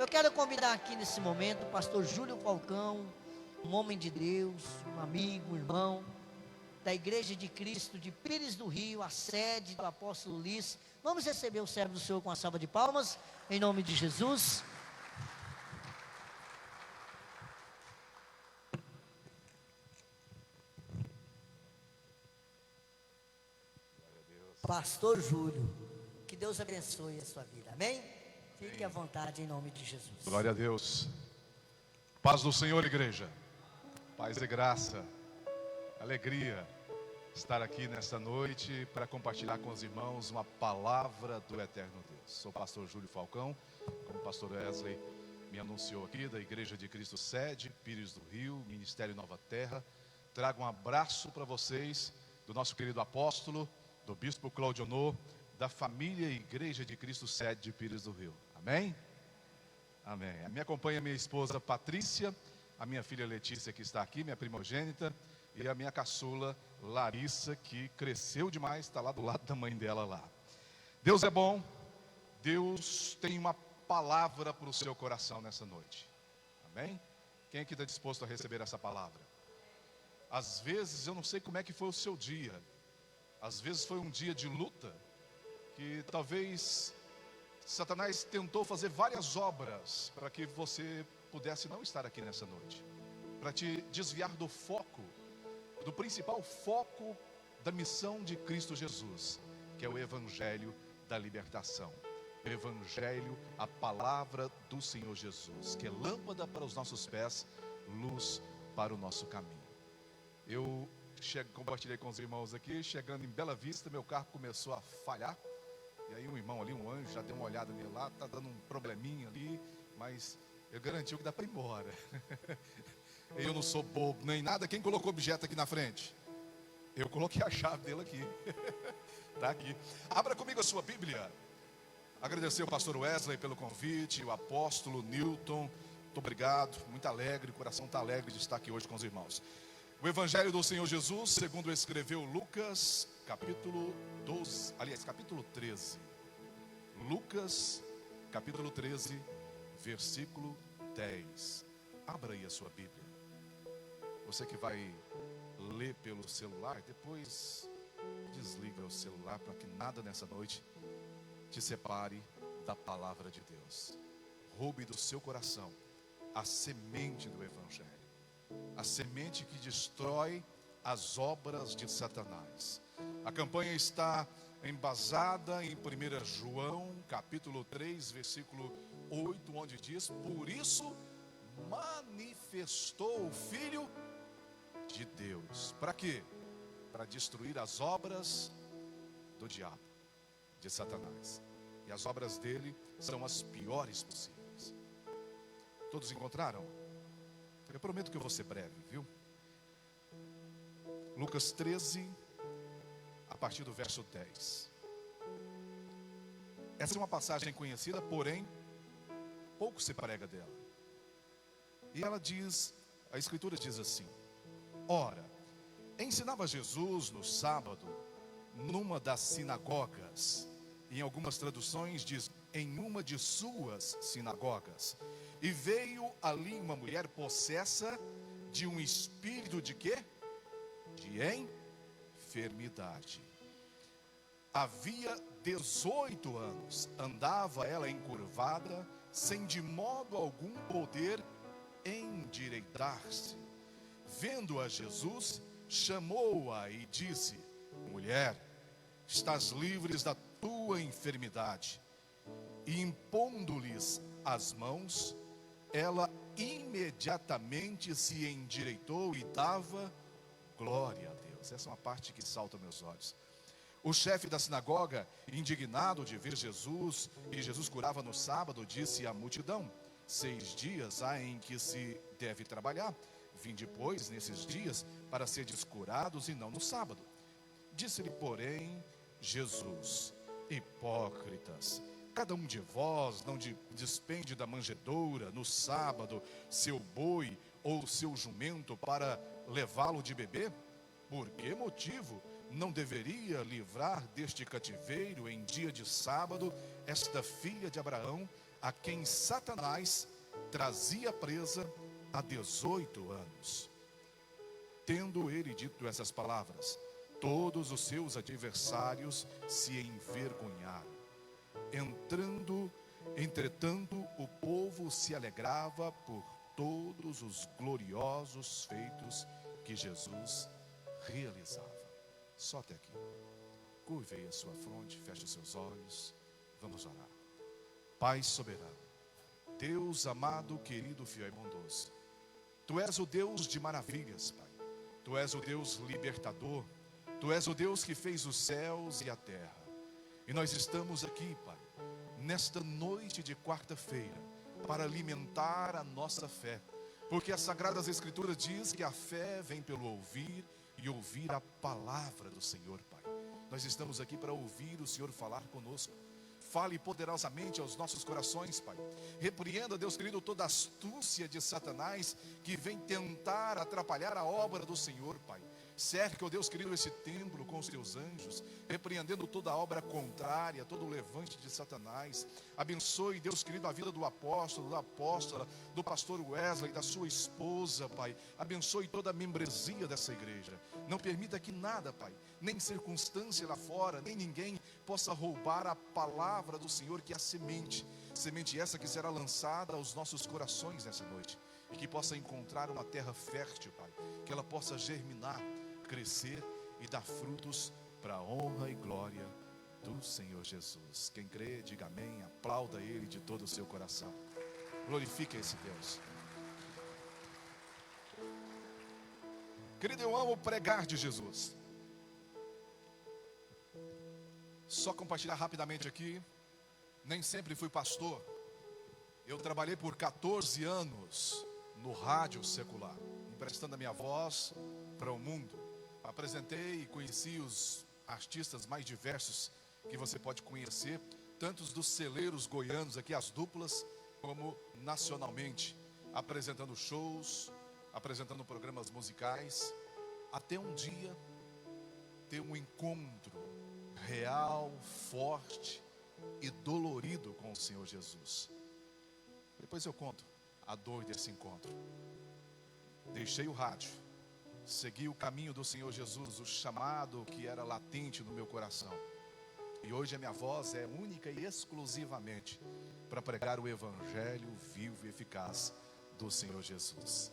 Eu quero convidar aqui nesse momento o pastor Júlio Falcão, um homem de Deus, um amigo, um irmão, da Igreja de Cristo de Pires do Rio, a sede do apóstolo Ulisses. Vamos receber o servo do Senhor com a salva de palmas, em nome de Jesus. Pastor Júlio, que Deus abençoe a sua vida, amém? Fique à vontade em nome de Jesus. Glória a Deus. Paz do Senhor, igreja. Paz e graça. Alegria estar aqui nesta noite para compartilhar com os irmãos uma palavra do eterno Deus. Sou o pastor Júlio Falcão, como o pastor Wesley me anunciou aqui, da Igreja de Cristo Sede, Pires do Rio, Ministério Nova Terra. Trago um abraço para vocês do nosso querido apóstolo, do bispo Cláudio Honor, da família Igreja de Cristo Sede de Pires do Rio. Amém? Amém. Me acompanha minha esposa Patrícia, a minha filha Letícia, que está aqui, minha primogênita, e a minha caçula Larissa, que cresceu demais, está lá do lado da mãe dela lá. Deus é bom. Deus tem uma palavra para o seu coração nessa noite. Amém? Quem aqui está disposto a receber essa palavra? Às vezes eu não sei como é que foi o seu dia. Às vezes foi um dia de luta, que talvez Satanás tentou fazer várias obras para que você pudesse não estar aqui nessa noite, para te desviar do foco, do principal foco da missão de Cristo Jesus, que é o Evangelho da libertação. O Evangelho, a palavra do Senhor Jesus, que é lâmpada para os nossos pés, luz para o nosso caminho. Eu compartilhei com os irmãos aqui, chegando em Bela Vista, meu carro começou a falhar. E aí um irmão ali, um anjo, já deu uma olhada nele lá, está dando um probleminha ali, mas eu garantiu que dá para ir embora. Eu não sou bobo, nem nada. Quem colocou objeto aqui na frente? Eu coloquei a chave dele aqui. Está aqui. Abra comigo a sua Bíblia. Agradecer ao pastor Wesley pelo convite, o apóstolo Newton. Muito obrigado, muito alegre, o coração está alegre de estar aqui hoje com os irmãos. O Evangelho do Senhor Jesus, segundo escreveu Lucas, capítulo 12, aliás, capítulo 13. Lucas, capítulo 13, versículo 10. Abra aí a sua Bíblia. Você que vai ler pelo celular, depois desliga o celular para que nada nessa noite te separe da palavra de Deus. Roube do seu coração a semente do Evangelho. A semente que destrói as obras de Satanás. A campanha está embasada em 1 João, capítulo 3, versículo 8, onde diz: por isso manifestou o Filho de Deus. Para quê? Para destruir as obras do diabo, de Satanás. E as obras dele são as piores possíveis. Todos encontraram? Eu prometo que eu vou ser breve, viu? Lucas 13, a partir do verso 10. Essa é uma passagem conhecida, porém, pouco se prega dela. E ela diz, a Escritura diz assim: ora, ensinava Jesus no sábado, numa das sinagogas. Em algumas traduções diz, em uma de suas sinagogas. E veio ali uma mulher possessa de um espírito de quê? De enfermidade. Havia 18 anos, andava ela encurvada, sem de modo algum poder endireitar-se. Vendo-a Jesus, chamou-a e disse: mulher, estás livres da tua enfermidade. E impondo-lhes as mãos, ela imediatamente se endireitou e dava glória a Deus. Essa é uma parte que salta aos meus olhos. O chefe da sinagoga, indignado de ver Jesus, e Jesus curava no sábado, disse à multidão: 6 dias há em que se deve trabalhar. Vinde, pois, nesses dias, para seres curados e não no sábado. Disse-lhe, porém, Jesus: hipócritas, cada um de vós não despende da manjedoura no sábado seu boi ou seu jumento para levá-lo de beber? Por que motivo não deveria livrar deste cativeiro em dia de sábado esta filha de Abraão, a quem Satanás trazia presa há 18 anos. Tendo ele dito essas palavras, todos os seus adversários se envergonharam. Entretanto, o povo se alegrava por todos os gloriosos feitos que Jesus realizava. Só até aqui. Curve a sua fronte, feche os seus olhos. Vamos orar. Pai soberano, Deus amado, querido, fiel e bondoso, Tu és o Deus de maravilhas, Pai. Tu és o Deus libertador. Tu és o Deus que fez os céus e a terra. E nós estamos aqui, Pai, nesta noite de quarta-feira, para alimentar a nossa fé. Porque as Sagradas Escrituras diz que a fé vem pelo ouvir e ouvir a palavra do Senhor, Pai. Nós estamos aqui para ouvir o Senhor falar conosco. Fale poderosamente aos nossos corações, Pai. Repreenda, Deus querido, toda a astúcia de Satanás que vem tentar atrapalhar a obra do Senhor, Pai. Cerque, ó Deus querido, esse templo com os teus anjos, repreendendo toda a obra contrária, todo o levante de Satanás. Abençoe, Deus querido, a vida do apóstolo, da apóstola, do pastor Wesley, da sua esposa, Pai. Abençoe toda a membresia dessa igreja. Não permita que nada, Pai, nem circunstância lá fora, nem ninguém possa roubar a palavra do Senhor, que é a semente. Semente essa que será lançada aos nossos corações nessa noite. E que possa encontrar uma terra fértil, Pai. Que ela possa germinar, crescer e dar frutos para a honra e glória do Senhor Jesus. Quem crê, diga amém, aplauda Ele de todo o seu coração. Glorifique esse Deus. Querido, eu amo pregar de Jesus. Só compartilhar rapidamente aqui. Nem sempre fui pastor. Eu trabalhei por 14 anos no rádio secular, emprestando a minha voz para o mundo. Apresentei e conheci os artistas mais diversos que você pode conhecer, tantos dos celeiros goianos aqui, as duplas, como nacionalmente, apresentando shows, apresentando programas musicais, até um dia ter um encontro real, forte e dolorido com o Senhor Jesus. Depois eu conto a dor desse encontro. Deixei o rádio, segui o caminho do Senhor Jesus, o chamado que era latente no meu coração. E hoje a minha voz é única e exclusivamente para pregar o evangelho vivo e eficaz do Senhor Jesus.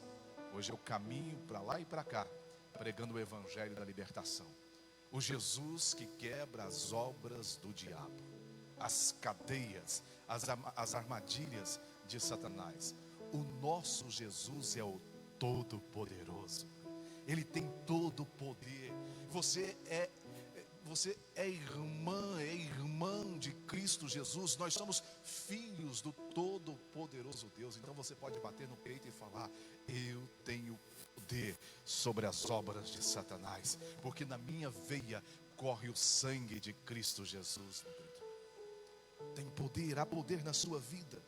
Hoje eu caminho para lá e para cá, pregando o evangelho da libertação. O Jesus que quebra as obras do diabo, as cadeias, as armadilhas de Satanás. O nosso Jesus é o Todo-Poderoso. Ele tem todo o poder. Você é irmã de Cristo Jesus. Nós somos filhos do Todo-Poderoso Deus. Então você pode bater no peito e falar: eu tenho poder sobre as obras de Satanás, porque na minha veia corre o sangue de Cristo Jesus. Tem poder, há poder na sua vida.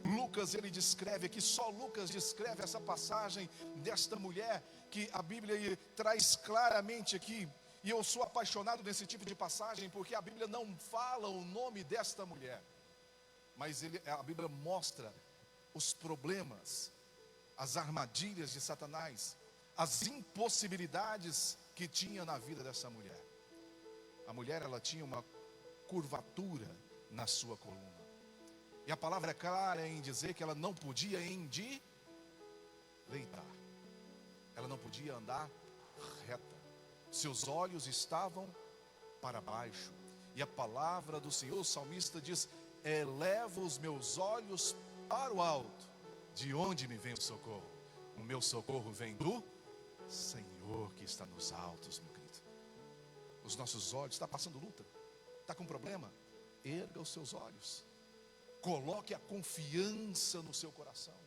Lucas, ele descreve aqui, só Lucas descreve essa passagem desta mulher, que a Bíblia traz claramente aqui. E eu sou apaixonado nesse tipo de passagem, porque a Bíblia não fala o nome desta mulher, mas a Bíblia mostra os problemas, as armadilhas de Satanás, as impossibilidades que tinha na vida dessa mulher. A mulher, ela tinha uma curvatura na sua coluna. E a palavra é clara em dizer que ela não podia endireitar. Ela não podia andar reta. Seus olhos estavam para baixo. E a palavra do Senhor, o salmista diz: eleva os meus olhos para o alto. De onde me vem o socorro? O meu socorro vem do Senhor que está nos altos, meu querido. Os nossos olhos, está passando luta, está com problema? Erga os seus olhos. Coloque a confiança no seu coração.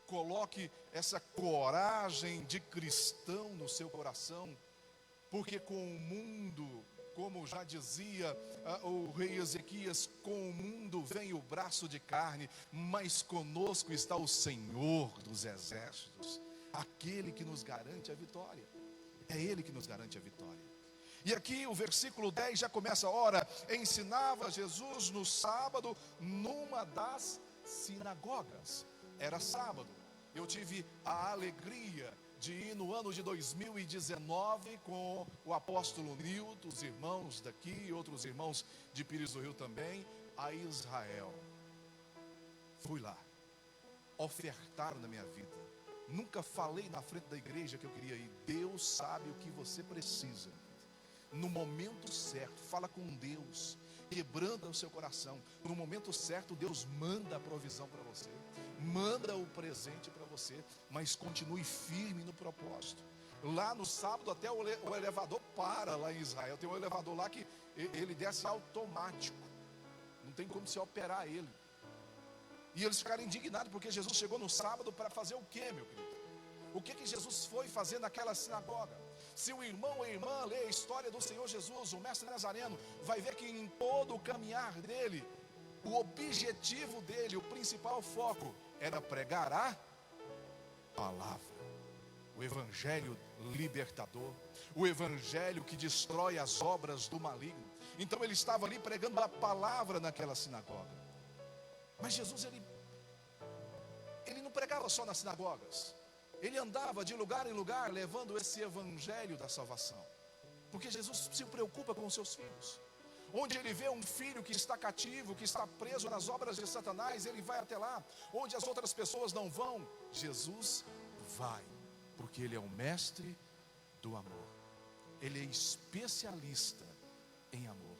Coloque essa coragem de cristão no seu coração. Porque com o mundo, como já dizia o rei Ezequias, com o mundo vem o braço de carne, mas conosco está o Senhor dos exércitos, aquele que nos garante a vitória. É Ele que nos garante a vitória. E aqui o versículo 10 já começa: ora, ensinava Jesus no sábado numa das sinagogas. Era sábado. Eu tive a alegria de ir no ano de 2019 com o apóstolo Nilton, os irmãos daqui e outros irmãos de Pires do Rio também, a Israel. Fui lá, ofertaram na minha vida. Nunca falei na frente da igreja que eu queria ir. Deus sabe o que você precisa. No momento certo, fala com Deus, quebrando o seu coração. No momento certo, Deus manda a provisão para você, manda o presente para você, mas continue firme no propósito. Lá no sábado até o elevador para lá em Israel. Tem um elevador lá que ele desce automático, não tem como se operar ele. E eles ficaram indignados porque Jesus chegou no sábado para fazer o quê, meu querido? O que Jesus foi fazer naquela sinagoga? Se o irmão ou a irmã lê a história do Senhor Jesus, o mestre Nazareno, vai ver que em todo o caminhar dele, o objetivo dele, o principal foco, era pregar a palavra, o evangelho libertador, o evangelho que destrói as obras do maligno. Então ele estava ali pregando a palavra naquela sinagoga. Mas Jesus, ele não pregava só nas sinagogas. Ele andava de lugar em lugar levando esse evangelho da salvação. Porque Jesus se preocupa com os seus filhos. Onde ele vê um filho que está cativo, que está preso nas obras de Satanás, ele vai até lá. Onde as outras pessoas não vão, Jesus vai. Porque ele é o mestre do amor. Ele é especialista em amor.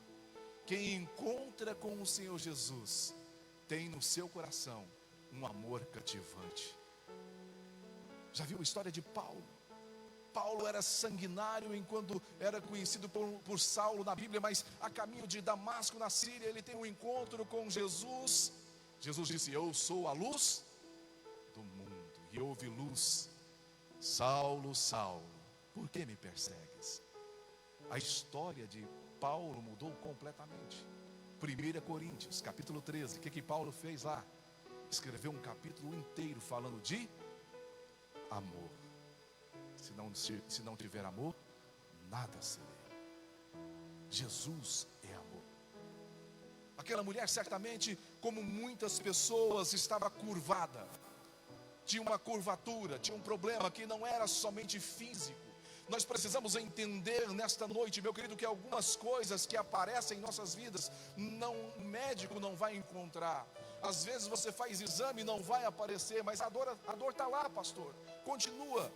Quem encontra com o Senhor Jesus tem no seu coração um amor cativante. Já viu a história de Paulo? Paulo era sanguinário enquanto era conhecido por Saulo na Bíblia, mas a caminho de Damasco, na Síria, ele tem um encontro com Jesus. Jesus disse: eu sou a luz do mundo. E houve luz. Saulo, Saulo, por que me persegues? A história de Paulo mudou completamente. 1 Coríntios, capítulo 13, o que Paulo fez lá? Escreveu um capítulo inteiro falando de amor. Se não tiver amor, nada serei. Jesus é amor. Aquela mulher certamente, como muitas pessoas, estava curvada. Tinha uma curvatura, tinha um problema que não era somente físico. Nós precisamos entender nesta noite, meu querido, que algumas coisas que aparecem em nossas vidas, o médico não vai encontrar. Às vezes você faz exame e não vai aparecer, mas a dor está lá, pastor. Continua.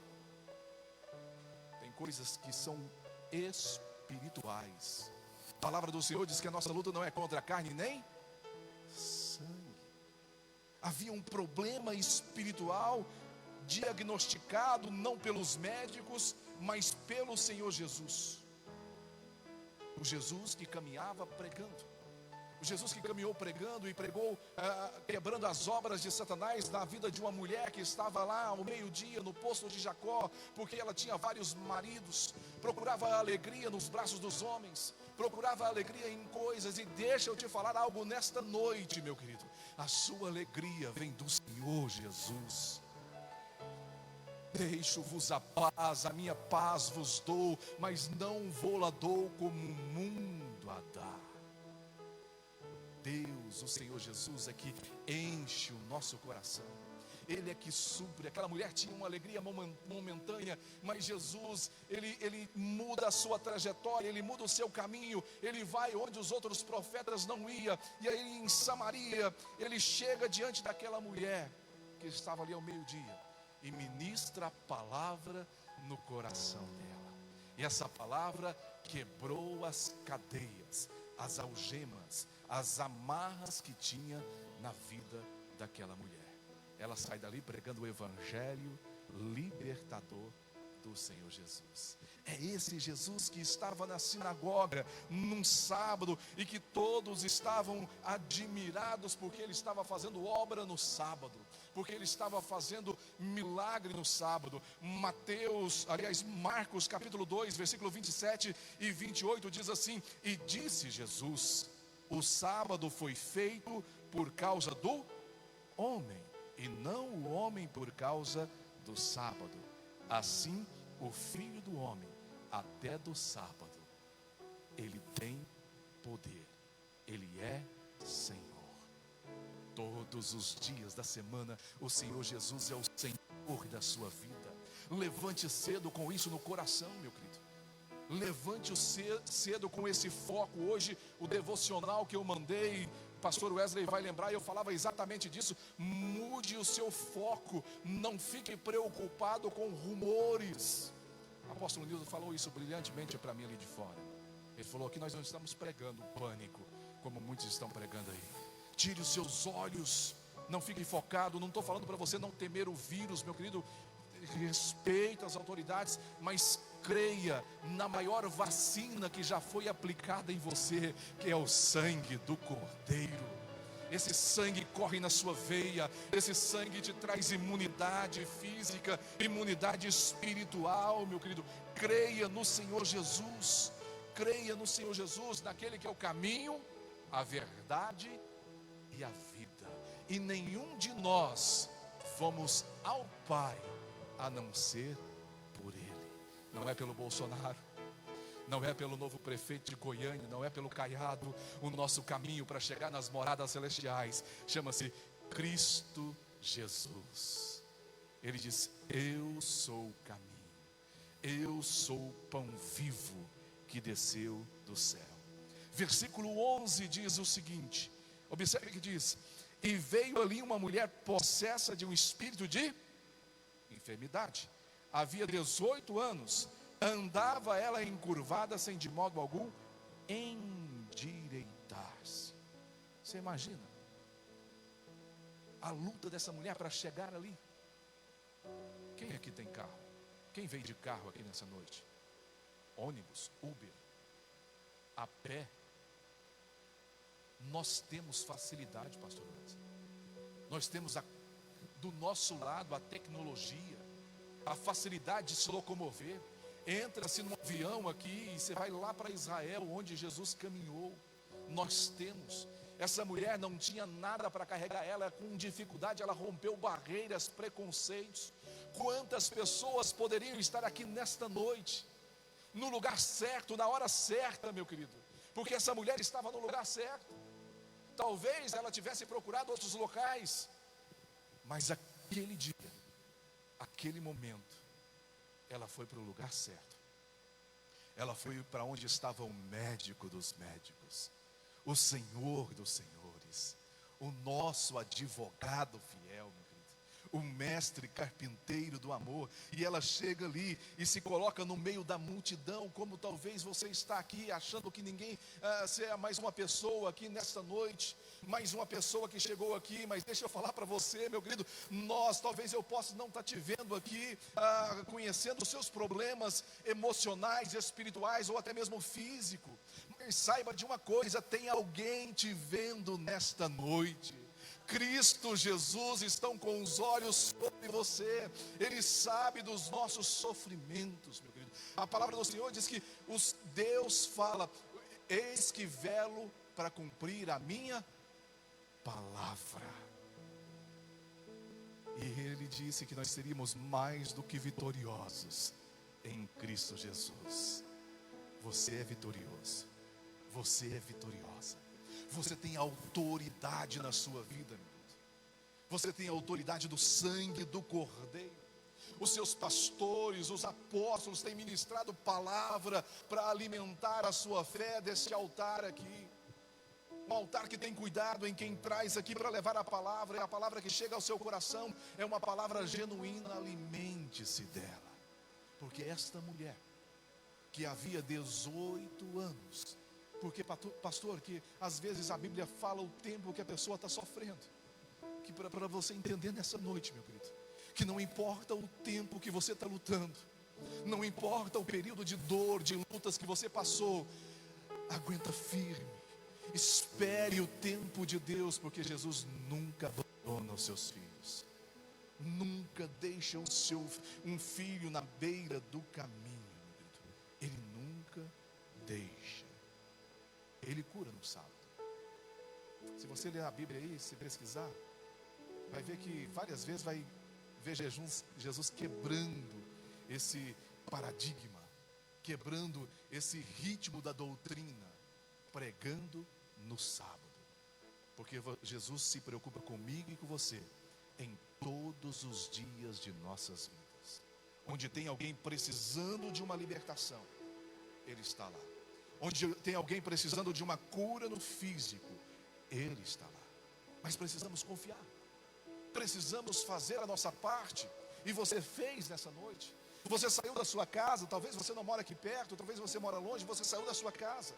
Tem coisas que são espirituais. A palavra do Senhor diz que a nossa luta não é contra a carne nem sangue. Havia um problema espiritual diagnosticado não pelos médicos, mas pelo Senhor Jesus. O Jesus que caminhava pregando. O Jesus que caminhou pregando e pregou, quebrando as obras de Satanás na vida de uma mulher que estava lá ao meio-dia no poço de Jacó, porque ela tinha vários maridos, procurava a alegria nos braços dos homens, procurava a alegria em coisas. E deixa eu te falar algo nesta noite, meu querido: a sua alegria vem do Senhor Jesus. Deixo-vos a paz, a minha paz vos dou, mas não vou-la dou como o mundo a dá. Deus, o Senhor Jesus, é que enche o nosso coração. Ele é que supre. Aquela mulher tinha uma alegria momentânea, mas Jesus, ele muda a sua trajetória, ele muda o seu caminho, ele vai onde os outros profetas não iam. E aí em Samaria, ele chega diante daquela mulher que estava ali ao meio-dia e ministra a palavra no coração dela. E essa palavra quebrou as cadeias, as algemas, as amarras que tinha na vida daquela mulher. Ela sai dali pregando o evangelho libertador do Senhor Jesus. É esse Jesus que estava na sinagoga num sábado e que todos estavam admirados porque ele estava fazendo obra no sábado, porque ele estava fazendo milagre no sábado. Marcos capítulo 2, versículo 27 e 28 diz assim: e disse Jesus: o sábado foi feito por causa do homem, e não o homem por causa do sábado. Assim, o Filho do Homem, até do sábado, Ele tem poder, Ele é Senhor. Todos os dias da semana, o Senhor Jesus é o Senhor da sua vida. Levante cedo com isso no coração, meu querido. Levante cedo com esse foco. Hoje, o devocional que eu mandei, o pastor Wesley vai lembrar, eu falava exatamente disso. Mude o seu foco, não fique preocupado com rumores. O apóstolo Nilson falou isso brilhantemente para mim ali de fora. Ele falou que nós não estamos pregando pânico, como muitos estão pregando aí. Tire os seus olhos, não fique focado. Não estou falando para você não temer o vírus, meu querido. Respeita as autoridades, mas creia na maior vacina que já foi aplicada em você, que é o sangue do Cordeiro. Esse sangue corre na sua veia, esse sangue te traz imunidade física, imunidade espiritual, meu querido. Creia no Senhor Jesus, creia no Senhor Jesus, naquele que é o caminho, a verdade e a vida. E nenhum de nós vamos ao Pai a não ser por Ele. Não é pelo Bolsonaro, não é pelo novo prefeito de Goiânia, não é pelo Caiado. O nosso caminho para chegar nas moradas celestiais chama-se Cristo Jesus. Ele diz: eu sou o caminho, eu sou o pão vivo que desceu do céu. Versículo 11 diz o seguinte, observe que diz: e veio ali uma mulher possessa de um espírito de enfermidade, havia 18 anos, andava ela encurvada, sem de modo algum endireitar-se. Você imagina a luta dessa mulher para chegar ali? Quem aqui tem carro? Quem veio de carro aqui nessa noite? Ônibus, Uber, a pé? Nós temos facilidade, pastor Wesley. Nós temos do nosso lado a tecnologia, a facilidade de se locomover. Entra-se num avião aqui e você vai lá para Israel, onde Jesus caminhou. Nós temos. Essa mulher não tinha nada para carregar ela, com dificuldade ela rompeu barreiras, preconceitos. Quantas pessoas poderiam estar aqui nesta noite, no lugar certo, na hora certa, meu querido? Porque essa mulher estava no lugar certo. Talvez ela tivesse procurado outros locais, mas aquele dia, aquele momento, ela foi para o lugar certo. Ela foi para onde estava o médico dos médicos, o Senhor dos senhores, o nosso advogado fiel, meu querido, o mestre carpinteiro do amor. E ela chega ali e se coloca no meio da multidão, como talvez você está aqui achando que ninguém, você é mais uma pessoa aqui nesta noite, mais uma pessoa que chegou aqui. Mas deixa eu falar para você, meu querido, talvez eu possa não estar te vendo aqui, conhecendo os seus problemas emocionais, espirituais ou até mesmo físico, mas saiba de uma coisa: tem alguém te vendo nesta noite. Cristo Jesus estão com os olhos sobre você. Ele sabe dos nossos sofrimentos, meu querido. A palavra do Senhor diz que Deus fala: eis que velo para cumprir a minha palavra. E Ele disse que nós seríamos mais do que vitoriosos em Cristo Jesus. Você é vitorioso, você é vitoriosa. Você tem autoridade na sua vida, meu Deus. Você tem autoridade do sangue do Cordeiro. Os seus pastores, os apóstolos têm ministrado palavra para alimentar a sua fé desse altar aqui. Um altar que tem cuidado em quem traz aqui para levar a palavra. E a palavra que chega ao seu coração é uma palavra genuína. Alimente-se dela. Porque esta mulher, que havia 18 anos, porque pastor, que às vezes a Bíblia fala o tempo que a pessoa está sofrendo, que para você entender nessa noite, meu querido, que não importa o tempo que você está lutando, não importa o período de dor, de lutas que você passou, aguenta firme, espere o tempo de Deus, porque Jesus nunca abandona os seus filhos, nunca deixa um filho na beira do caminho, meu querido. Ele nunca deixa. Ele cura no sábado. Se você ler a Bíblia aí, se pesquisar, vai ver que várias vezes vai ver Jesus quebrando esse paradigma. quebrando esse ritmo da doutrina, pregando no sábado. Porque Jesus se preocupa comigo e com você em todos os dias de nossas vidas. Onde tem alguém precisando de uma libertação, Ele está lá. Onde tem alguém precisando de uma cura no físico, Ele está lá. Mas precisamos confiar, precisamos fazer a nossa parte. E você fez nessa noite. Você saiu da sua casa, talvez você não mora aqui perto, talvez você mora longe, você saiu da sua casa.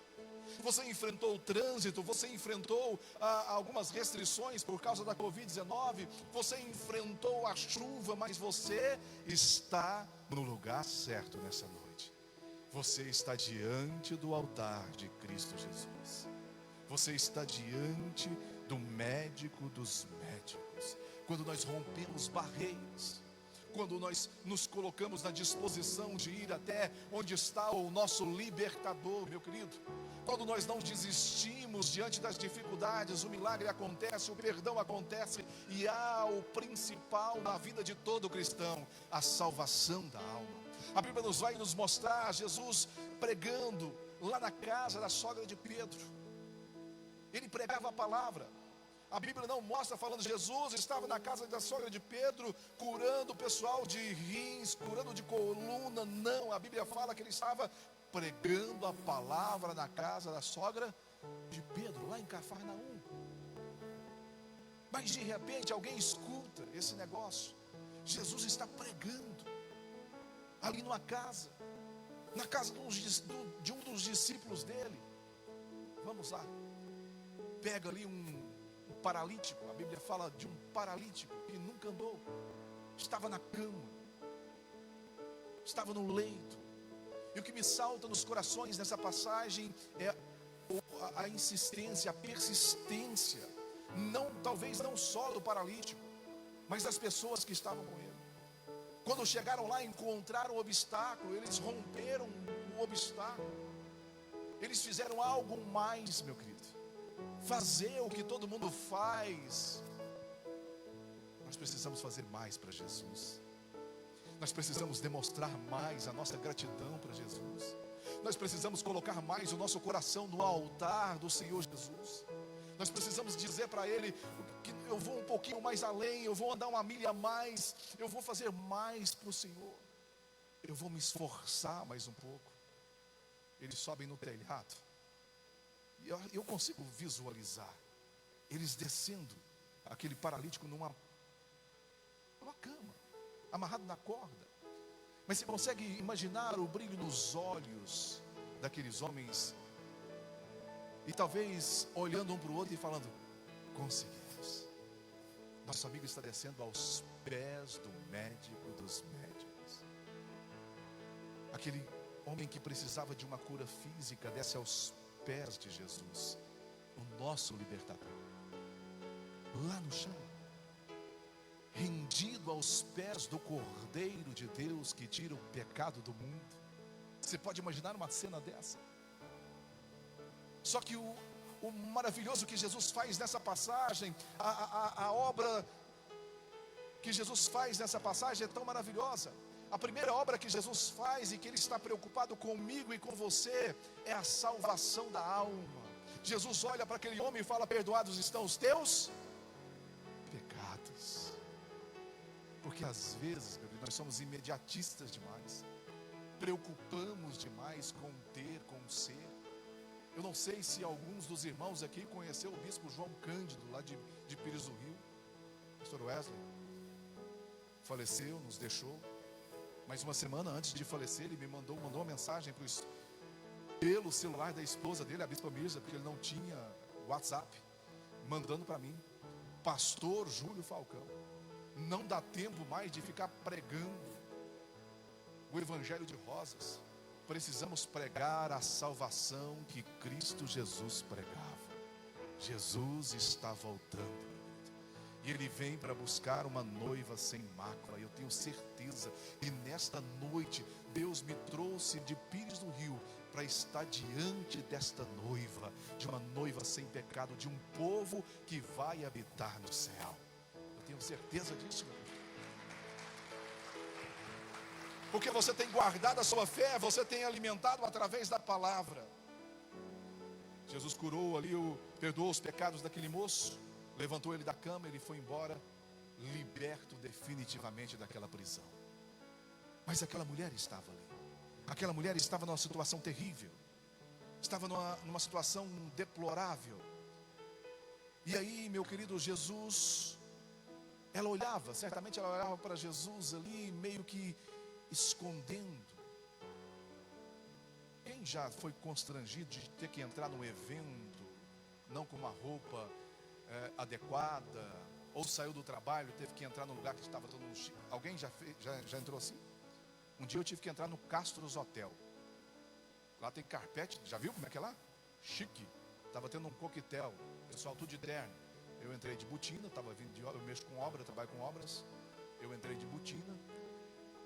Você enfrentou o trânsito, você enfrentou algumas restrições por causa da Covid-19, você enfrentou a chuva, mas você está no lugar certo nessa noite. Você está diante do altar de Cristo Jesus. Você está diante do médico dos médicos. Quando nós rompemos barreiras, quando nós nos colocamos na disposição de ir até onde está o nosso libertador, meu querido, quando nós não desistimos diante das dificuldades, o milagre acontece, o perdão acontece, e há o principal na vida de todo cristão, a salvação da alma. A Bíblia vai nos mostrar Jesus pregando lá na casa da sogra de Pedro. Ele pregava a palavra. A Bíblia não mostra falando Jesus estava na casa da sogra de Pedro, curando o pessoal de rins, curando de coluna. Não, a Bíblia fala que ele estava pregando a palavra na casa da sogra de Pedro, lá em Cafarnaum. Mas de repente alguém escuta esse negócio. Jesus está pregando ali numa casa, na casa de um dos discípulos dele. Vamos lá. Pega ali um paralítico. A Bíblia fala de um paralítico que nunca andou, estava na cama, estava no leito. E o que me salta nos corações nessa passagem é a insistência, a persistência, talvez não só do paralítico, mas das pessoas que estavam com ele. Quando chegaram lá, encontraram um obstáculo, eles romperam o obstáculo, eles fizeram algo mais, meu querido. Fazer o que todo mundo faz. Nós precisamos fazer mais para Jesus. Nós precisamos demonstrar mais a nossa gratidão para Jesus. Nós precisamos colocar mais o nosso coração no altar do Senhor Jesus. Nós precisamos dizer para Ele que eu vou um pouquinho mais além, eu vou andar uma milha a mais, eu vou fazer mais para o Senhor, eu vou me esforçar mais um pouco. Eles sobem no telhado, e eu consigo visualizar eles descendo aquele paralítico numa cama, amarrado na corda. Mas você consegue imaginar o brilho nos olhos daqueles homens, e talvez olhando um para o outro e falando: conseguimos. Nosso amigo está descendo aos pés do médico dos médicos. Aquele homem que precisava de uma cura física desce aos pés de Jesus, o nosso libertador, lá no chão, rendido aos pés do Cordeiro de Deus que tira o pecado do mundo. Você pode imaginar uma cena dessa? Só que o maravilhoso que Jesus faz nessa passagem, a obra que Jesus faz nessa passagem é tão maravilhosa. A primeira obra que Jesus faz e que Ele está preocupado comigo e com você é a salvação da alma. Jesus olha para aquele homem e fala: perdoados estão os teus pecados. Porque às vezes, meu Deus, nós somos imediatistas demais, preocupamos demais com ter, com ser. Eu não sei se alguns dos irmãos aqui conheceu o bispo João Cândido, lá de Pires do Rio. Pastor Wesley faleceu, nos deixou. Mas uma semana antes de falecer, ele me mandou uma mensagem pelo celular da esposa dele, a bispa Mirza, porque ele não tinha WhatsApp, mandando para mim: Pastor Júlio Falcão, não dá tempo mais de ficar pregando o evangelho de rosas. Precisamos pregar a salvação que Cristo Jesus pregava. Jesus está voltando, e Ele vem para buscar uma noiva sem mácula. Eu tenho certeza que nesta noite Deus me trouxe de Pires do Rio para estar diante desta noiva, de uma noiva sem pecado, de um povo que vai habitar no céu. Eu tenho certeza disso, meu Deus. porque você tem guardado a sua fé, você tem alimentado através da palavra. Jesus curou ali, perdoou os pecados daquele moço, levantou ele da cama, ele foi embora, liberto definitivamente daquela prisão. Mas aquela mulher estava ali, aquela mulher estava numa situação terrível, estava numa situação deplorável. E aí, meu querido, Jesus, ela olhava, certamente ela olhava para Jesus ali, meio que escondendo. Quem já foi constrangido de ter que entrar num evento, não com uma roupa adequada, ou saiu do trabalho, teve que entrar num lugar que estava todo mundo chique? Alguém já entrou assim? Um dia eu tive que entrar no Castros Hotel. Lá tem carpete, já viu como é que é lá? Chique. Estava tendo um coquetel, pessoal tudo de terno. Eu entrei de botina, estava vindo de obra, eu mexo com obra, trabalho com obras. Eu entrei de botina.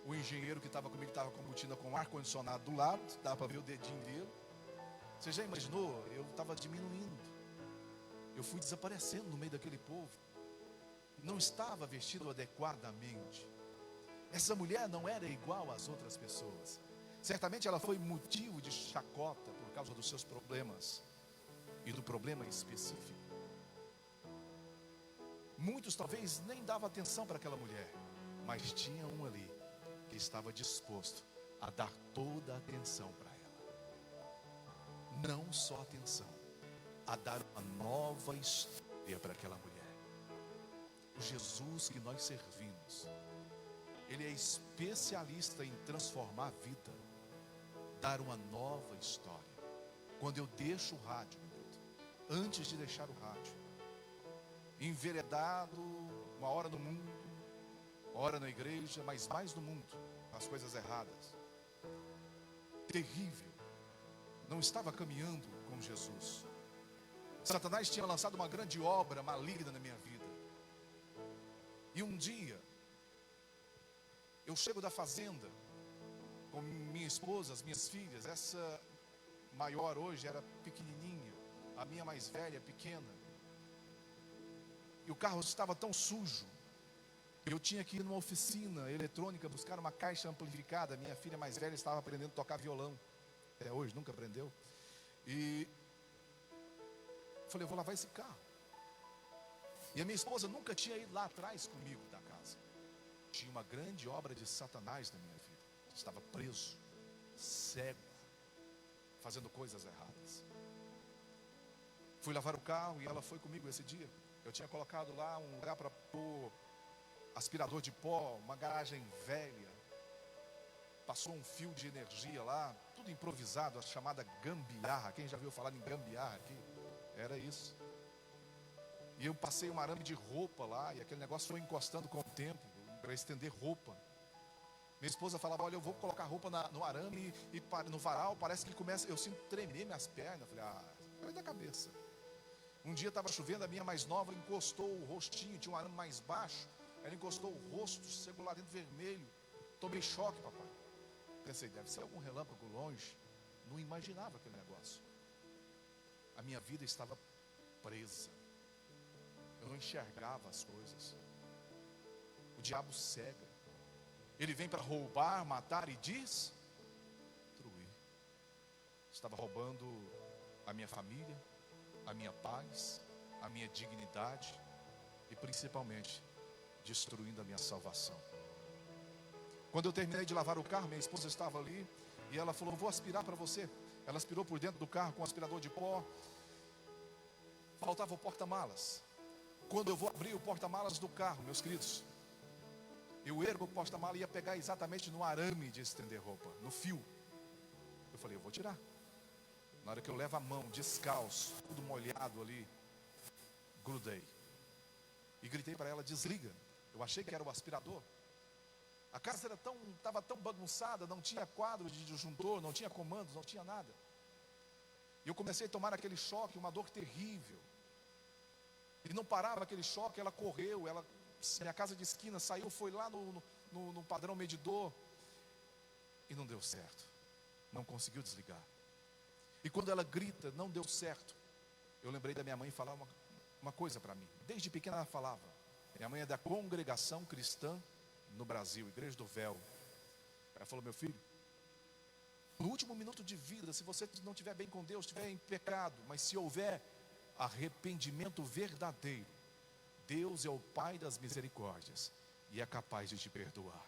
O engenheiro que estava comigo estava com botina com ar-condicionado do lado, dava para ver o dedinho dele. Você já imaginou? Eu estava diminuindo. Eu fui desaparecendo no meio daquele povo. Não estava vestido adequadamente. Essa mulher não era igual às outras pessoas. Certamente ela foi motivo de chacota por causa dos seus problemas e do problema específico. Muitos talvez nem davam atenção para aquela mulher, mas tinha um ali que estava disposto a dar toda a atenção para ela. Não só atenção, a dar uma nova história para aquela mulher. O Jesus que nós servimos, Ele é especialista em transformar a vida, dar uma nova história. Quando eu deixo o rádio, antes de deixar o rádio, enveredado, uma hora no mundo, uma hora na igreja, mas mais no mundo, as coisas erradas, terrível, não estava caminhando com Jesus. Satanás tinha lançado uma grande obra maligna na minha vida. E um dia, eu chego da fazenda, com minha esposa, as minhas filhas. Essa maior hoje era pequenininha, a minha mais velha, pequena. E o carro estava tão sujo, eu tinha que ir numa oficina eletrônica buscar uma caixa amplificada. Minha filha mais velha estava aprendendo a tocar violão, até hoje, nunca aprendeu. E falei, eu vou lavar esse carro. E a minha esposa nunca tinha ido lá atrás comigo da casa. Tinha uma grande obra de Satanás na minha vida. Estava preso, cego, fazendo coisas erradas. Fui lavar o carro e ela foi comigo esse dia. Eu tinha colocado lá um lugar para pôr aspirador de pó, uma garagem velha. Passou um fio de energia lá, tudo improvisado, a chamada gambiarra. Quem já viu falar em gambiarra aqui? Era isso. E eu passei um arame de roupa lá, e aquele negócio foi encostando com o tempo, para estender roupa. Minha esposa falava, olha, eu vou colocar roupa no arame e no varal, parece que começa, eu sinto tremer minhas pernas. Eu falei, vai da cabeça. Um dia estava chovendo, a minha mais nova encostou o rostinho, tinha um arame mais baixo, ela encostou o rosto, chegou lá dentro vermelho. Tomei choque, papai. Pensei, deve ser algum relâmpago longe. Não imaginava aquele negócio. A minha vida estava presa. Eu não enxergava as coisas. O diabo cega. Ele vem para roubar, matar e destruir. Estava roubando a minha família, a minha paz, a minha dignidade e principalmente destruindo a minha salvação. Quando eu terminei de lavar o carro, minha esposa estava ali e ela falou, vou aspirar para você. Ela aspirou por dentro do carro com um aspirador de pó. Faltava o porta-malas. Quando eu vou abrir o porta-malas do carro, meus queridos, eu ergo o porta-malas e ia pegar exatamente no arame de estender roupa, no fio. Eu falei, eu vou tirar. Na hora que eu levo a mão, descalço, tudo molhado ali, grudei. E gritei para ela, desliga. Eu achei que era o aspirador. A casa estava tão bagunçada, não tinha quadro de disjuntor, não tinha comandos, não tinha nada. E eu comecei a tomar aquele choque, uma dor terrível. E não parava aquele choque, ela correu, minha casa de esquina saiu, foi lá no padrão medidor. E não deu certo. Não conseguiu desligar. E quando ela grita, não deu certo. Eu lembrei da minha mãe falar uma coisa para mim. Desde pequena ela falava. Minha mãe é da Congregação Cristã no Brasil, Igreja do Véu. Ela falou: meu filho, no último minuto de vida, se você não estiver bem com Deus, estiver em pecado, mas se houver arrependimento verdadeiro, Deus é o Pai das misericórdias e é capaz de te perdoar.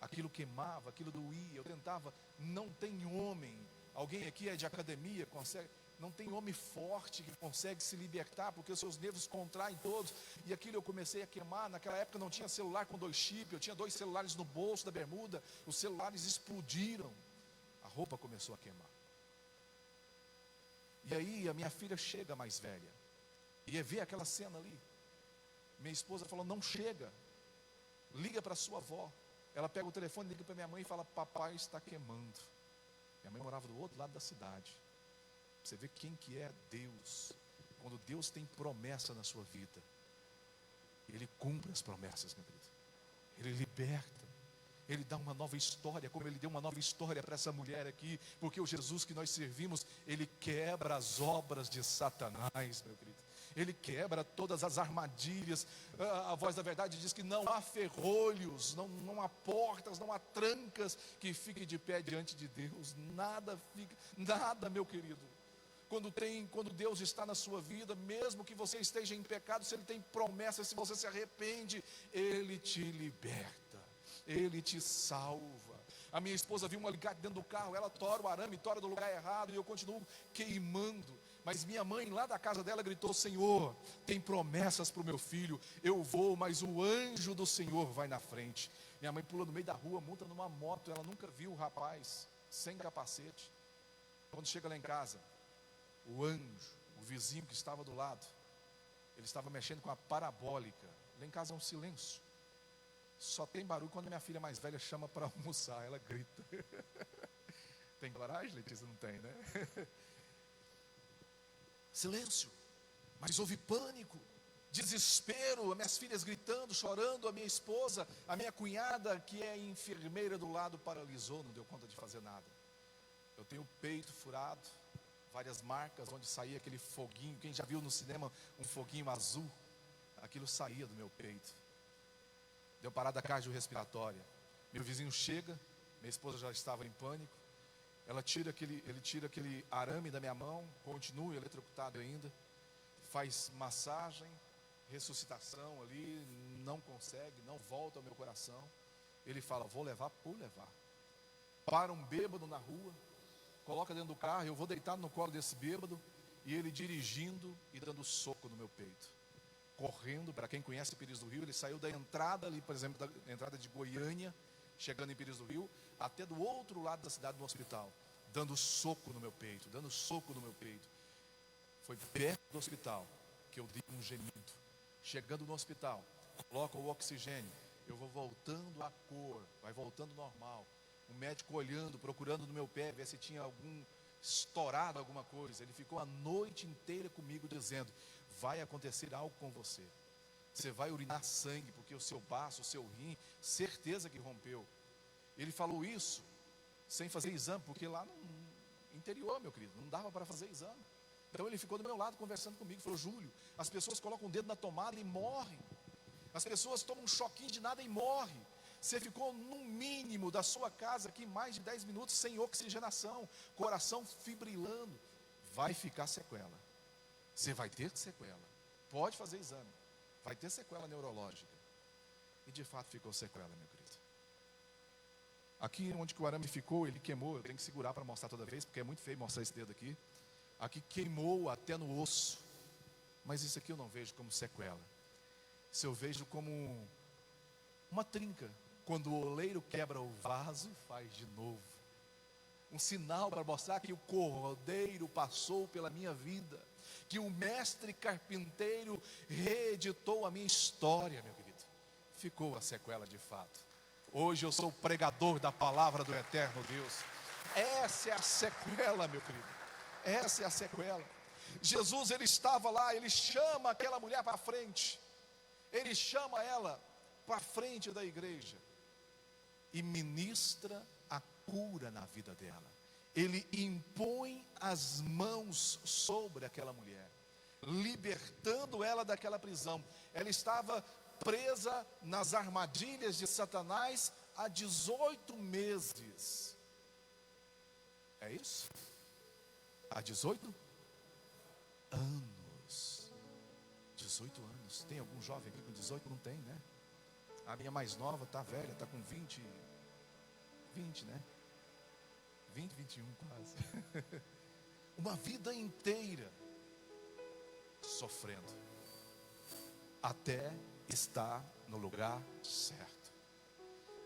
Aquilo queimava, aquilo doía, eu tentava, não tem homem, alguém aqui é de academia, consegue, não tem homem forte que consegue se libertar, porque os seus nervos contraem todos, e aquilo eu comecei a queimar. Naquela época não tinha celular com 2 chips, eu tinha 2 celulares no bolso da bermuda, os celulares explodiram, a roupa começou a queimar. E aí a minha filha chega mais velha, e vê aquela cena ali, minha esposa falou: não chega, liga para sua avó. Ela pega o telefone, liga para minha mãe e fala: papai está queimando. Minha mãe morava do outro lado da cidade. Você vê quem que é Deus. Quando Deus tem promessa na sua vida, Ele cumpre as promessas, meu querido. Ele liberta, Ele dá uma nova história, como Ele deu uma nova história para essa mulher aqui, porque o Jesus que nós servimos, Ele quebra as obras de Satanás, meu querido. Ele quebra todas as armadilhas. A voz da verdade diz que não há ferrolhos, não há portas, não há trancas que fiquem de pé diante de Deus. Nada fica, nada, meu querido. Quando Deus está na sua vida, mesmo que você esteja em pecado, se Ele tem promessa, se você se arrepende, Ele te liberta, Ele te salva. A minha esposa viu um alicate dentro do carro, ela tora o arame, tora do lugar errado, e eu continuo queimando. Mas minha mãe lá da casa dela gritou: Senhor, tem promessas para o meu filho, eu vou, mas o anjo do Senhor vai na frente. Minha mãe pula no meio da rua, monta numa moto, ela nunca viu o rapaz sem capacete. Quando chega lá em casa, o anjo, o vizinho que estava do lado, ele estava mexendo com a parabólica. Lá em casa é um silêncio, só tem barulho quando minha filha mais velha chama para almoçar, ela grita. Tem coragem, Letícia? Não tem, né? Silêncio, mas houve pânico, desespero, as minhas filhas gritando, chorando, a minha esposa, a minha cunhada, que é enfermeira do lado, paralisou, não deu conta de fazer nada. Eu tenho o peito furado, várias marcas onde saía aquele foguinho. Quem já viu no cinema um foguinho azul? Aquilo saía do meu peito. Deu parada cardiorrespiratória. Meu vizinho chega, minha esposa já estava em pânico. Ele tira aquele arame da minha mão, continua eletrocutado ainda, faz massagem, ressuscitação ali, não consegue, não volta ao meu coração. Ele fala: vou levar por levar. Para um bêbado na rua, coloca dentro do carro, eu vou deitado no colo desse bêbado, e ele dirigindo e dando soco no meu peito, correndo. Para quem conhece Pires do Rio, ele saiu da entrada ali, por exemplo, da entrada de Goiânia, chegando em Pires do Rio, até do outro lado da cidade, no hospital, dando soco no meu peito, dando soco no meu peito. Foi perto do hospital que eu dei um gemido. Chegando no hospital, coloca o oxigênio, eu vou voltando à cor, vai voltando normal. O médico olhando, procurando no meu pé, ver se tinha estourado alguma coisa. Ele ficou a noite inteira comigo dizendo: vai acontecer algo com você. Você vai urinar sangue, porque o seu baço, o seu rim, certeza que rompeu. Ele falou isso sem fazer exame, porque lá no interior, meu querido, não dava para fazer exame. Então ele ficou do meu lado conversando comigo, falou: Júlio, as pessoas colocam o dedo na tomada e morrem. As pessoas tomam um choquinho de nada e morrem. Você ficou no mínimo da sua casa aqui mais de 10 minutos sem oxigenação, coração fibrilando. Vai ficar sequela. Você vai ter sequela. Pode fazer exame. Vai ter sequela neurológica. E de fato ficou sequela, meu querido. Aqui onde que o arame ficou, ele queimou. Eu tenho que segurar para mostrar toda vez, porque é muito feio mostrar esse dedo aqui. Aqui queimou até no osso. Mas isso aqui eu não vejo como sequela. Isso eu vejo como uma trinca. Quando o oleiro quebra o vaso, faz de novo. Um sinal para mostrar que o cordeiro passou pela minha vida, que o mestre carpinteiro reeditou a minha história, meu querido. Ficou a sequela de fato. Hoje eu sou pregador da palavra do eterno Deus. Essa é a sequela, meu querido. Essa é a sequela. Jesus, ele estava lá, ele chama aquela mulher para frente. Ele chama ela para frente da igreja e ministra a cura na vida dela. Ele impõe as mãos sobre aquela mulher, libertando ela daquela prisão. Ela estava presa nas armadilhas de Satanás há 18 meses. É isso? Há 18 anos. 18 anos. Tem algum jovem aqui com 18? Não tem, né? A minha mais nova está velha, está com 20, né? 20, 21 quase. Uma vida inteira sofrendo, até estar no lugar certo,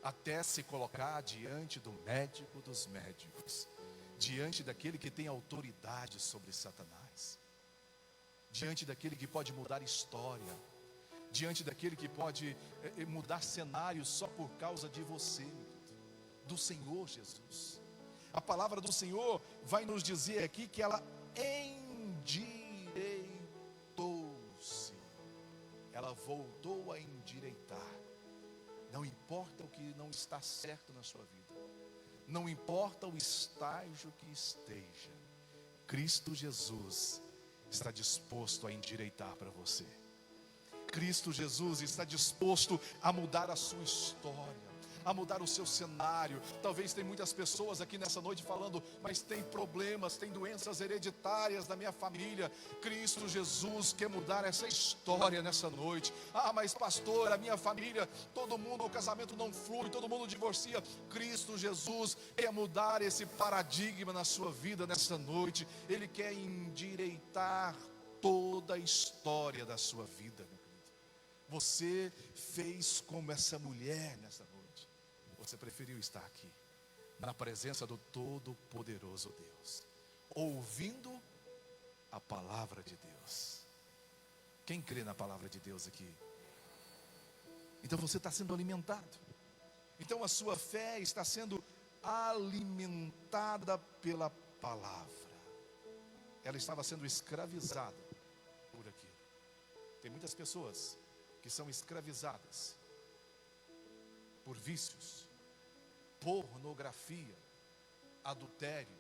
até se colocar diante do médico dos médicos, diante daquele que tem autoridade sobre Satanás, diante daquele que pode mudar história, diante daquele que pode mudar cenários só por causa de você, do Senhor Jesus. A palavra do Senhor vai nos dizer aqui que ela endireitou-se, ela voltou a endireitar. Não importa o que não está certo na sua vida, não importa o estágio que esteja, Cristo Jesus está disposto a endireitar para você. Cristo Jesus está disposto a mudar a sua história, a mudar o seu cenário. Talvez tem muitas pessoas aqui nessa noite falando, mas tem problemas, tem doenças hereditárias na minha família. Cristo Jesus quer mudar essa história nessa noite. Ah, mas pastor, a minha família, todo mundo, o casamento não flui, todo mundo divorcia. Cristo Jesus quer mudar esse paradigma na sua vida nessa noite. Ele quer endireitar toda a história da sua vida. Você fez como essa mulher nessa noite. Você preferiu estar aqui, na presença do Todo-Poderoso Deus, ouvindo a palavra de Deus. Quem crê na palavra de Deus aqui? Então você está sendo alimentado. Então a sua fé está sendo alimentada pela palavra. Ela estava sendo escravizada por aquilo. Tem muitas pessoas que são escravizadas por vícios, pornografia, adultério,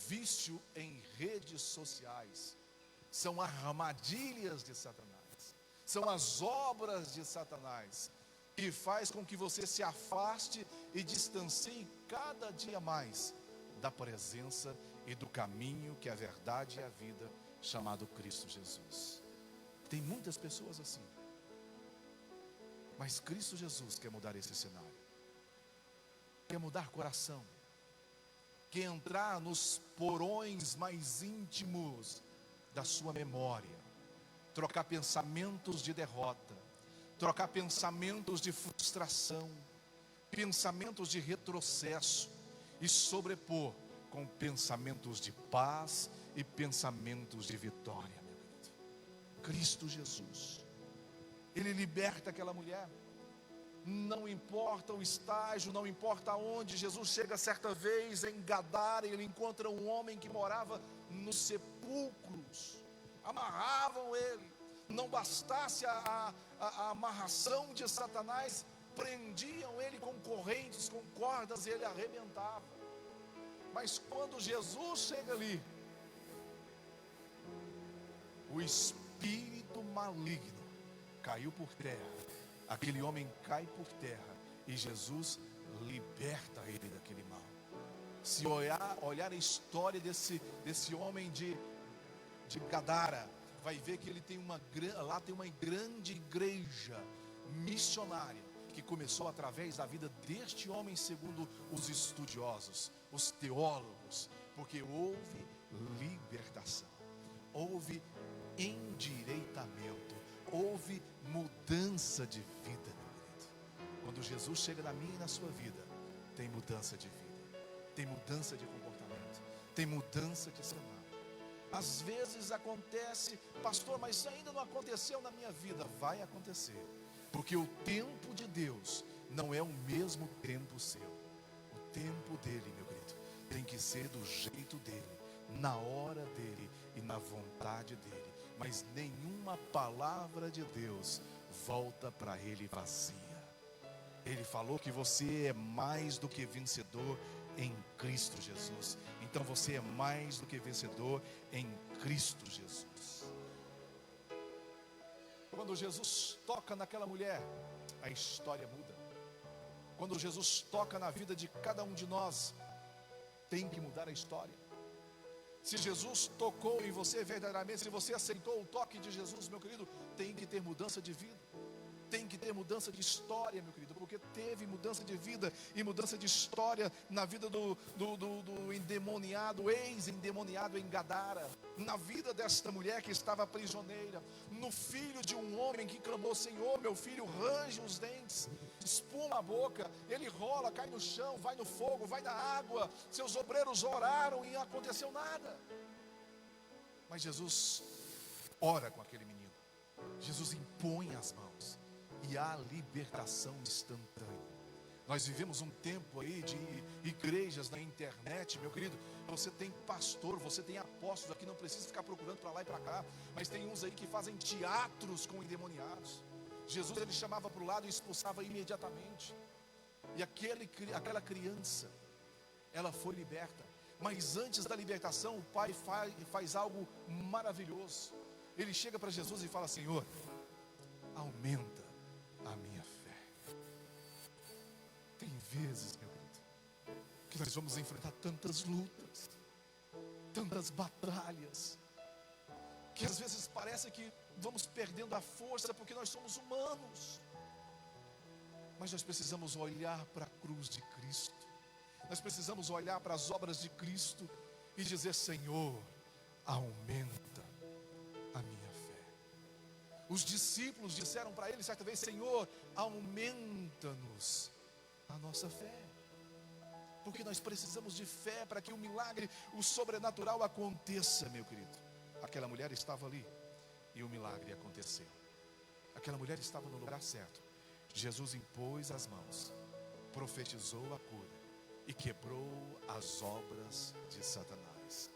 vício em redes sociais. São armadilhas de Satanás, são as obras de Satanás, que faz com que você se afaste e distancie cada dia mais da presença e do caminho que é a verdade e a vida, chamado Cristo Jesus. Tem muitas pessoas assim. Mas Cristo Jesus quer mudar esse cenário, quer mudar coração, quer entrar nos porões mais íntimos da sua memória, trocar pensamentos de derrota, trocar pensamentos de frustração, pensamentos de retrocesso e sobrepor com pensamentos de paz e pensamentos de vitória, meu querido. Cristo Jesus, Ele liberta aquela mulher. Não importa o estágio, não importa onde. Jesus chega certa vez em Gadara e ele encontra um homem que morava nos sepulcros. Amarravam ele. Não bastasse a amarração de Satanás, prendiam ele com correntes, com cordas, e ele arrebentava. Mas quando Jesus chega ali, o espírito maligno caiu por terra. Aquele homem cai por terra e Jesus liberta ele daquele mal. Se olhar a história desse homem de Gadara, vai ver que ele lá tem uma grande igreja missionária que começou através da vida deste homem, segundo os estudiosos, os teólogos, porque houve libertação, houve endireitamento, houve mudança de vida, meu querido. Quando Jesus chega na minha e na sua vida, tem mudança de vida, tem mudança de comportamento, tem mudança de cenário. Às vezes acontece, pastor, mas isso ainda não aconteceu na minha vida. Vai acontecer, porque o tempo de Deus não é o mesmo tempo seu. O tempo dele, meu querido, tem que ser do jeito dele, na hora dele e na vontade dele. Mas nenhuma palavra de Deus volta para ele vazia. Ele falou que você é mais do que vencedor em Cristo Jesus. Então você é mais do que vencedor em Cristo Jesus. Quando Jesus toca naquela mulher, a história muda. Quando Jesus toca na vida de cada um de nós, tem que mudar a história. Se Jesus tocou em você verdadeiramente, se você aceitou o toque de Jesus, meu querido, tem que ter mudança de vida. Tem que ter mudança de história, meu querido, porque teve mudança de vida e mudança de história na vida do endemoniado, ex-endemoniado em Gadara, na vida desta mulher que estava prisioneira, no filho de um homem que clamou: Senhor, meu filho range os dentes, espuma a boca, ele rola, cai no chão, vai no fogo, vai na água. Seus obreiros oraram e não aconteceu nada. Mas Jesus ora com aquele menino, Jesus impõe as mãos e há libertação instantânea. Nós vivemos um tempo aí de igrejas na internet, meu querido. Você tem pastor, você tem apóstolos aqui, não precisa ficar procurando para lá e para cá, mas tem uns aí que fazem teatros com endemoniados. Jesus, ele chamava para o lado e expulsava imediatamente. E aquela criança, ela foi liberta. Mas antes da libertação, o pai faz algo maravilhoso. Ele chega para Jesus e fala: Senhor, aumenta a minha fé. Tem vezes, meu querido, que nós vamos enfrentar tantas lutas, tantas batalhas, que às vezes parece que vamos perdendo a força porque nós somos humanos. Mas nós precisamos olhar para a cruz de Cristo. Nós precisamos olhar para as obras de Cristo e dizer: Senhor, aumenta a minha fé. Os discípulos disseram para ele certa vez: Senhor, aumenta-nos a nossa fé. Porque nós precisamos de fé para que o milagre, o sobrenatural aconteça, meu querido. Aquela mulher estava ali e o milagre aconteceu. Aquela mulher estava no lugar certo. Jesus impôs as mãos, profetizou a cura e quebrou as obras de Satanás.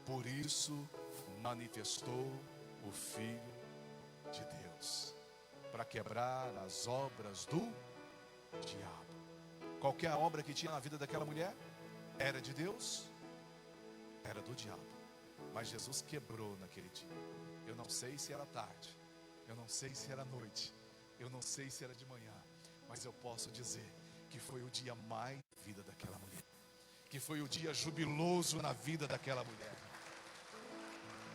Por isso manifestou o Filho de Deus, para quebrar as obras do diabo. Qualquer obra que tinha na vida daquela mulher era de Deus, era do diabo. Mas Jesus quebrou naquele dia. Eu não sei se era tarde, eu não sei se era noite, eu não sei se era de manhã, mas eu posso dizer que foi o dia mais da vida daquela mulher, que foi o dia jubiloso na vida daquela mulher.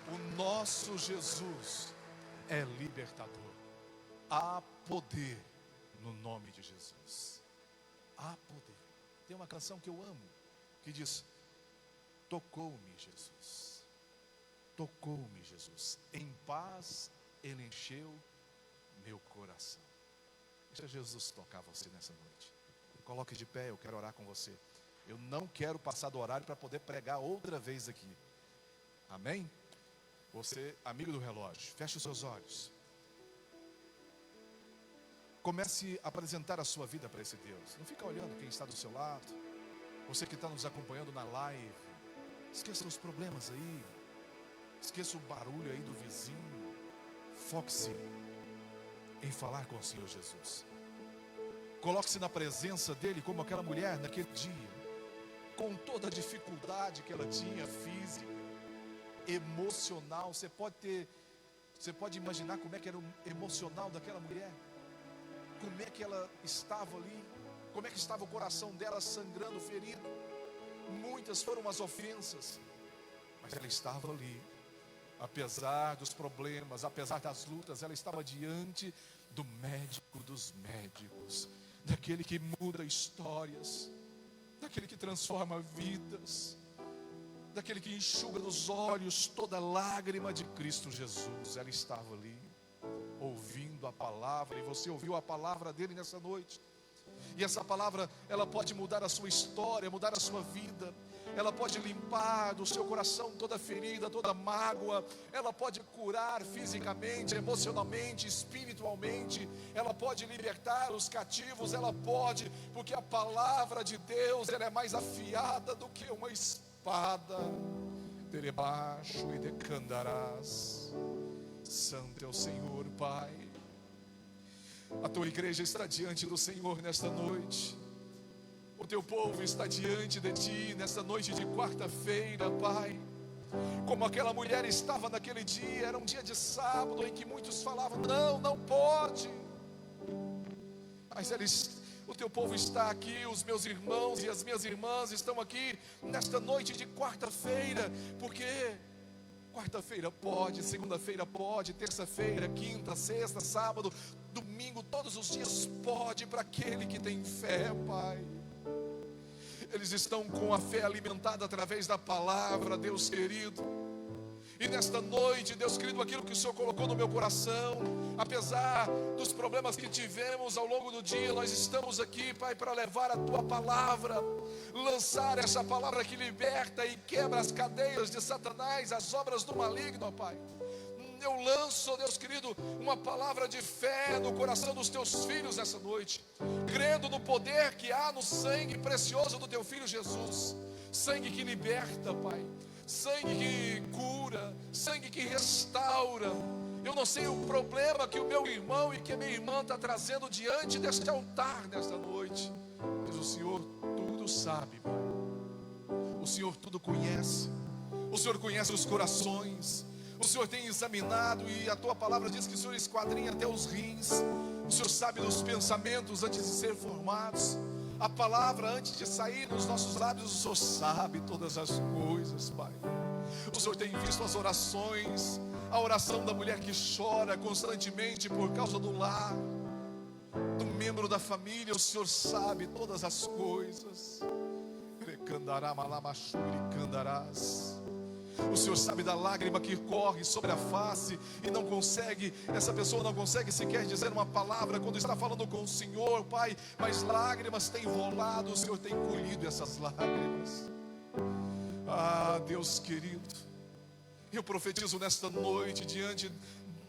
O nosso Jesus é libertador. Há poder no nome de Jesus. Há poder. Tem uma canção que eu amo, que diz: tocou-me Jesus, tocou-me Jesus, em paz Ele encheu meu coração. Deixa Jesus tocar você nessa noite. Coloque de pé, eu quero orar com você. Eu não quero passar do horário para poder pregar outra vez aqui. Amém? Você, amigo do relógio, feche os seus olhos. Comece a apresentar a sua vida para esse Deus. Não fica olhando quem está do seu lado. Você que está nos acompanhando na live, esqueça os problemas aí, esqueça o barulho aí do vizinho. Foque-se em falar com o Senhor Jesus. Coloque-se na presença dele como aquela mulher naquele dia, com toda a dificuldade que ela tinha, física, emocional. Você pode imaginar como é que era o emocional daquela mulher, como é que ela estava ali, como é que estava o coração dela sangrando, ferido. Muitas foram as ofensas, mas ela estava ali, apesar dos problemas, apesar das lutas, ela estava diante do médico dos médicos, daquele que muda histórias, daquele que transforma vidas, daquele que enxuga dos olhos toda lágrima de Cristo Jesus. Ela estava ali, ouvindo a palavra, e você ouviu a palavra dele nessa noite. E essa palavra, ela pode mudar a sua história, mudar a sua vida. Ela pode limpar do seu coração toda ferida, toda mágoa. Ela pode curar fisicamente, emocionalmente, espiritualmente. Ela pode libertar os cativos. Ela pode, porque a palavra de Deus, ela é mais afiada do que uma espada. Derebaixo e decandarás. Santo é o Senhor, Pai. A tua igreja está diante do Senhor nesta noite. O teu povo está diante de ti nesta noite de quarta-feira, Pai. Como aquela mulher estava naquele dia, era um dia de sábado em que muitos falavam: não pode. Mas O teu povo está aqui, os meus irmãos e as minhas irmãs estão aqui nesta noite de quarta-feira, porque quarta-feira pode, segunda-feira pode, terça-feira, quinta, sexta, sábado, domingo, todos os dias pode para aquele que tem fé, Pai. Eles estão com a fé alimentada através da palavra, Deus querido. E nesta noite, Deus querido, aquilo que o Senhor colocou no meu coração, apesar dos problemas que tivemos ao longo do dia, nós estamos aqui, Pai, para levar a Tua palavra, lançar essa palavra que liberta e quebra as cadeias de Satanás, as obras do maligno, ó Pai. Eu lanço, Deus querido, uma palavra de fé no coração dos Teus filhos nessa noite, crendo no poder que há no sangue precioso do Teu Filho Jesus, sangue que liberta, Pai, sangue que cura, sangue que restaura. Eu não sei o problema que o meu irmão e que a minha irmã está trazendo diante deste altar nesta noite, mas o Senhor tudo sabe, Pai. O Senhor tudo conhece. O Senhor conhece os corações. O Senhor tem examinado e a Tua palavra diz que o Senhor esquadrinha até os rins. O Senhor sabe dos pensamentos antes de ser formados. A palavra antes de sair nos nossos lábios, o Senhor sabe todas as coisas, Pai. O Senhor tem visto as orações, a oração da mulher que chora constantemente por causa do lar, do membro da família. O Senhor sabe todas as coisas. O Senhor sabe da lágrima que corre sobre a face e não consegue, essa pessoa não consegue sequer dizer uma palavra quando está falando com o Senhor, Pai, mas lágrimas têm rolado, o Senhor tem colhido essas lágrimas. Ah, Deus querido, eu profetizo nesta noite diante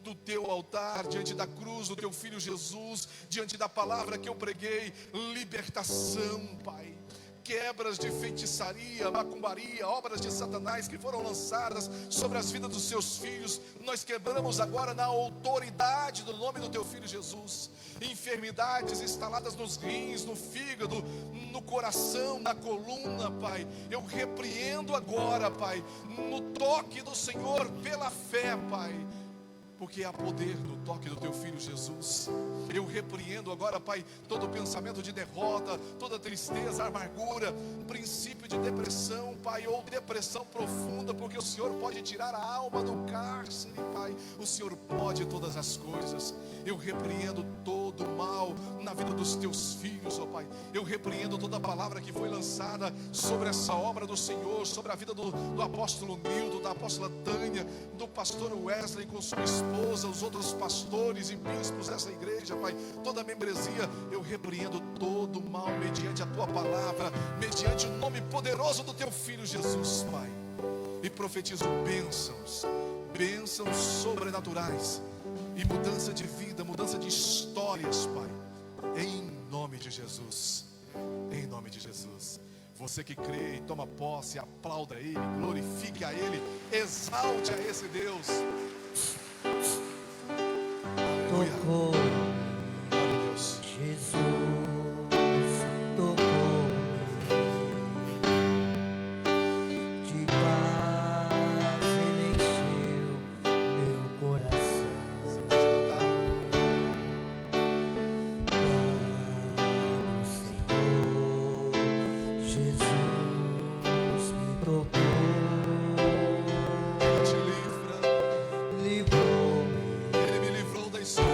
do Teu altar, diante da cruz do Teu Filho Jesus, diante da palavra que eu preguei, libertação, Pai. Quebras de feitiçaria, macumbaria, obras de Satanás que foram lançadas sobre as vidas dos Seus filhos, nós quebramos agora na autoridade do nome do Teu Filho Jesus. Enfermidades instaladas nos rins, no fígado, no coração, na coluna, Pai, eu repreendo agora, Pai, no toque do Senhor, pela fé, Pai, porque há poder no toque do Teu Filho Jesus. Eu repreendo agora, Pai, todo pensamento de derrota, toda tristeza, amargura, princípio de depressão, Pai, ou depressão profunda, porque o Senhor pode tirar a alma do cárcere, Pai. O Senhor pode todas as coisas. Eu repreendo todo mal na vida dos Teus filhos, ó Pai. Eu repreendo toda palavra que foi lançada sobre essa obra do Senhor, sobre a vida do apóstolo Nildo, da apóstola Tânia, do pastor Wesley com sua esposa, os outros pastores e bispos dessa igreja, Pai, toda a membresia. Eu repreendo todo mal mediante a Tua palavra, mediante o nome poderoso do Teu Filho Jesus, Pai, e profetizo bênçãos, bênçãos sobrenaturais e mudança de vida, mudança de histórias, Pai, em nome de Jesus, em nome de Jesus. Você que crê e toma posse, aplauda Ele, glorifique a Ele, exalte a esse Deus. Tocou, Glória a Deus. Jesus tocou, de paz Ele encheu meu coração. Senhor, Jesus me tocou, Ele te livra, livrou-me Ele me livrou da escuridão.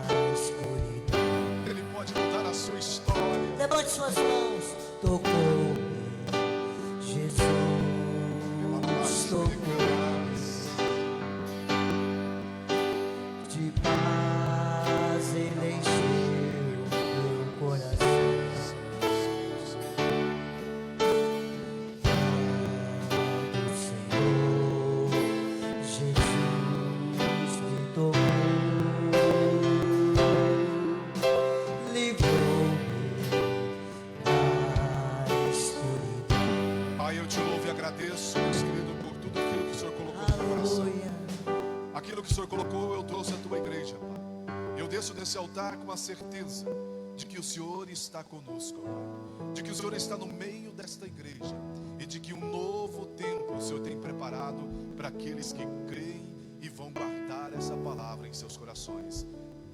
da escuridão. Ele pode mudar a sua história. Levante suas mãos. Tocou-me, Jesus tocou, de paz Ele encheu meu coração. O Senhor Jesus me tocou, livrou-me da escuridão. Pai, eu te louvo e agradeço, Deus querido, por tudo aquilo que o Senhor colocou no meu coração. Aleluia. Aquilo que o Senhor colocou, eu trouxe à Tua igreja, Pai. Eu desço desse altar com a certeza de que o Senhor está conosco, Pai. De que o Senhor está no meio desta igreja. E de que um novo tempo o Senhor tem preparado para aqueles que creem e vão guardar essa palavra em seus corações.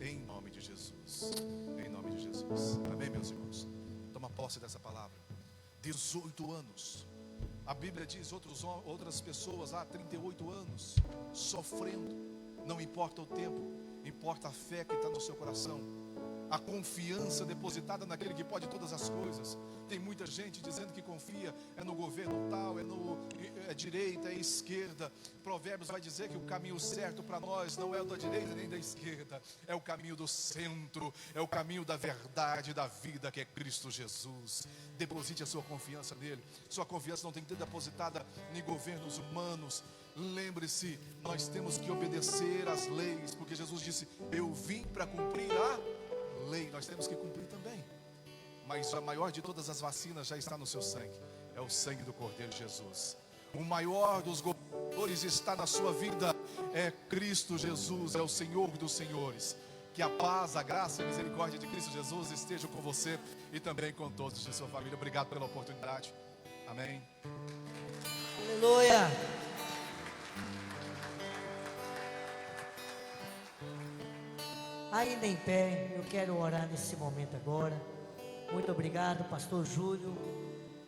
Em nome de Jesus. Em nome de Jesus. Jesus. Amém, meus irmãos? Toma posse dessa palavra. 18 anos. A Bíblia diz outras pessoas lá, 38 anos, sofrendo. Não importa o tempo, importa a fé que está no seu coração, a confiança depositada naquele que pode todas as coisas. Tem muita gente dizendo que confia no governo tal, é direita, é esquerda. Provérbios vai dizer que o caminho certo para nós não é o da direita nem da esquerda, é o caminho do centro, é o caminho da verdade, da vida, que é Cristo Jesus. Deposite a sua confiança nele. Sua confiança não tem que ser depositada em governos humanos. Lembre-se, nós temos que obedecer às leis, porque Jesus disse: eu vim para cumprir a lei. Nós temos que cumprir também. Mas a maior de todas as vacinas já está no seu sangue. É o sangue do Cordeiro Jesus. O maior dos governadores está na sua vida. É Cristo Jesus, é o Senhor dos senhores. Que a paz, a graça e a misericórdia de Cristo Jesus estejam com você e também com todos de sua família. Obrigado pela oportunidade. Amém. Aleluia. Ainda em pé, eu quero orar nesse momento agora. Muito obrigado, Pastor Júlio.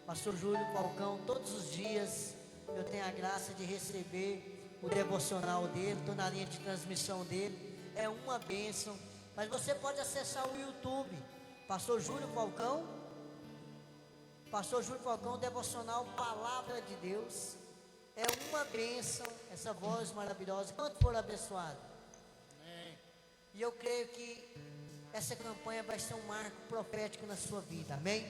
Pastor Júlio Falcão, todos os dias eu tenho a graça de receber o devocional dele, estou na linha de transmissão dele. É uma bênção. Mas você pode acessar o YouTube, Pastor Júlio Falcão. Pastor Júlio Falcão, devocional Palavra de Deus. É uma bênção, essa voz maravilhosa. Quanto for abençoado. E eu creio que essa campanha vai ser um marco profético na sua vida, amém?